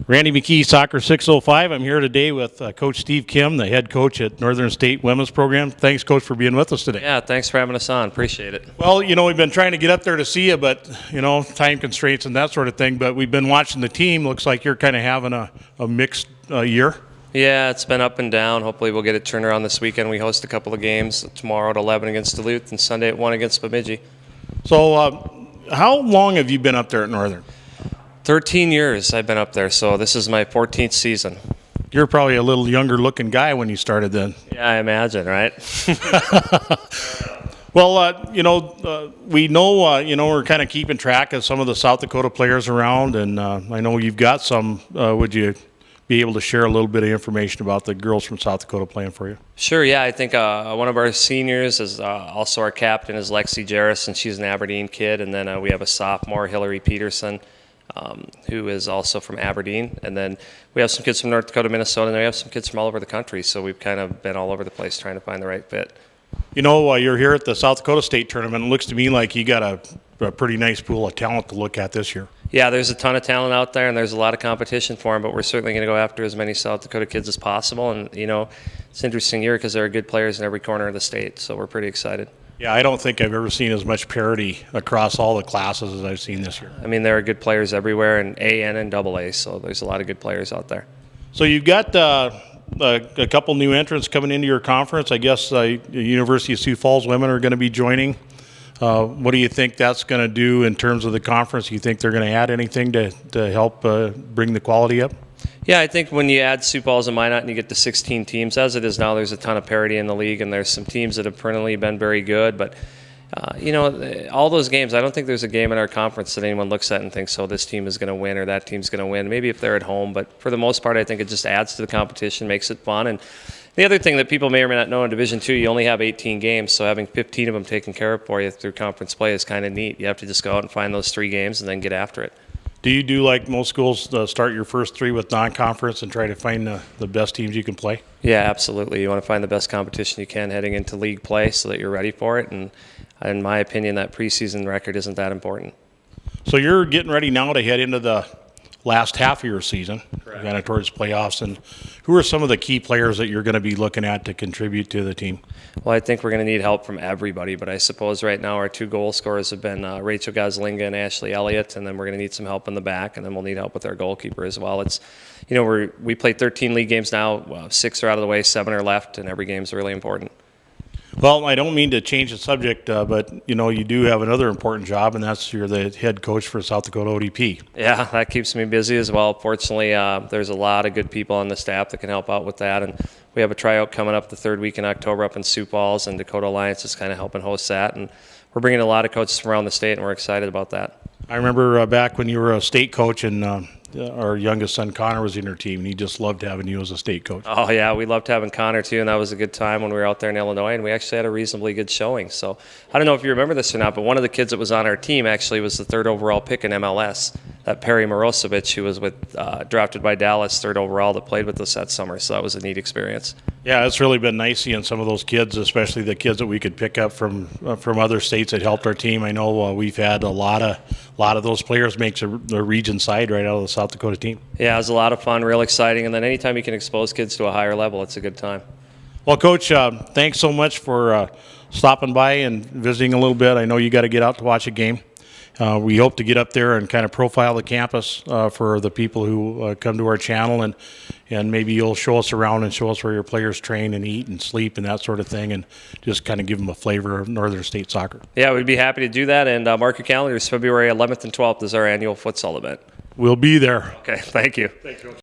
Randy McKee, Soccer 605. I'm here today with Coach Steve Kehm, the head coach at Northern State Women's Program. Thanks, Coach, for being with us today. Yeah, thanks for having us on. Appreciate it. Well, we've been trying to get up there to see you, but, time constraints and that sort of thing. But we've been watching the team. Looks like you're kind of having a mixed year. Yeah, it's been up and down. Hopefully we'll get it turned around this weekend. We host a couple of games tomorrow at 11 against Duluth and Sunday at 1 against Bemidji. So how long have you been up there at Northern? 13 years I've been up there, so this is my 14th season. You're probably a little younger looking guy when you started then. Yeah, I imagine, right? Well, we know, we're kind of keeping track of some of the South Dakota players around, and I know you've got some. Would you be able to share a little bit of information about the girls from South Dakota playing for you? Sure, yeah. I think one of our seniors is also our captain is Lexi Jarris, and she's an Aberdeen kid. And then we have a sophomore, Hillary Peterson, who is also from Aberdeen. And then we have some kids from North Dakota, Minnesota, and then we have some kids from all over the country. So we've kind of been all over the place trying to find the right fit. You're here at the South Dakota State Tournament. It looks to me like you got a pretty nice pool of talent to look at this year. Yeah, there's a ton of talent out there, and there's a lot of competition for them, but we're certainly going to go after as many South Dakota kids as possible. And, it's an interesting year because there are good players in every corner of the state, so we're pretty excited. Yeah, I don't think I've ever seen as much parity across all the classes as I've seen this year. I mean, there are good players everywhere in A, N, and AA, so there's a lot of good players out there. So you've got a couple new entrants coming into your conference. I guess the University of Sioux Falls women are going to be joining. What do you think that's going to do in terms of the conference? You think they're going to add anything to help bring the quality up? Yeah, I think when you add Sioux Falls and Minot and you get to 16 teams, as it is now, there's a ton of parity in the league, and there's some teams that have perennially been very good. But, all those games, I don't think there's a game in our conference that anyone looks at and thinks, oh, this team is going to win or that team's going to win. Maybe if they're at home, but for the most part, I think it just adds to the competition, makes it fun. And the other thing that people may or may not know in Division II, you only have 18 games, so having 15 of them taken care of for you through conference play is kind of neat. You have to just go out and find those 3 games and then get after it. Do you do like most schools, start your first 3 with non-conference and try to find the best teams you can play? Yeah, absolutely. You want to find the best competition you can heading into league play so that you're ready for it. And in my opinion, that preseason record isn't that important. So you're getting ready now to head into the last half of your season, Correct. Kind of towards playoffs. And who are some of the key players that you're going to be looking at to contribute to the team? Well, I think we're going to need help from everybody, but I suppose right now our 2 goal scorers have been Rachel Goslinga and Ashley Elliott, and then we're going to need some help in the back, and then we'll need help with our goalkeeper as well. It's, we play 13 league games now, 6 are out of the way, 7 are left, and every game's really important. Well, I don't mean to change the subject, but, you do have another important job, and that's you're the head coach for South Dakota ODP. Yeah, that keeps me busy as well. Fortunately, there's a lot of good people on the staff that can help out with that, and we have a tryout coming up the 3rd week in October up in Sioux Falls, and Dakota Alliance is kind of helping host that, and we're bringing a lot of coaches from around the state, and we're excited about that. I remember back when you were a state coach, and our youngest son Connor was in your team, and he just loved having you as a state coach. Oh yeah, we loved having Connor too, and that was a good time when we were out there in Illinois, and we actually had a reasonably good showing. So I don't know if you remember this or not, but one of the kids that was on our team actually was the 3rd overall pick in MLS, that Perry Morosevich, who was drafted by Dallas 3rd overall, that played with us that summer. So that was a neat experience. Yeah, it's really been nice seeing some of those kids, especially the kids that we could pick up from other states that helped our team. I know we've had a lot of those players make the region side right out of the South Dakota team. Yeah, it was a lot of fun, real exciting, and then anytime you can expose kids to a higher level, it's a good time. Well, Coach, thanks so much for stopping by and visiting a little bit. I know you got to get out to watch a game. We hope to get up there and kind of profile the campus for the people who come to our channel, and maybe you'll show us around and show us where your players train and eat and sleep and that sort of thing, and just kind of give them a flavor of Northern State soccer. Yeah, we'd be happy to do that, and mark your calendars. February 11th and 12th is our annual futsal event. We'll be there. Okay, thank you. Thanks, Coach.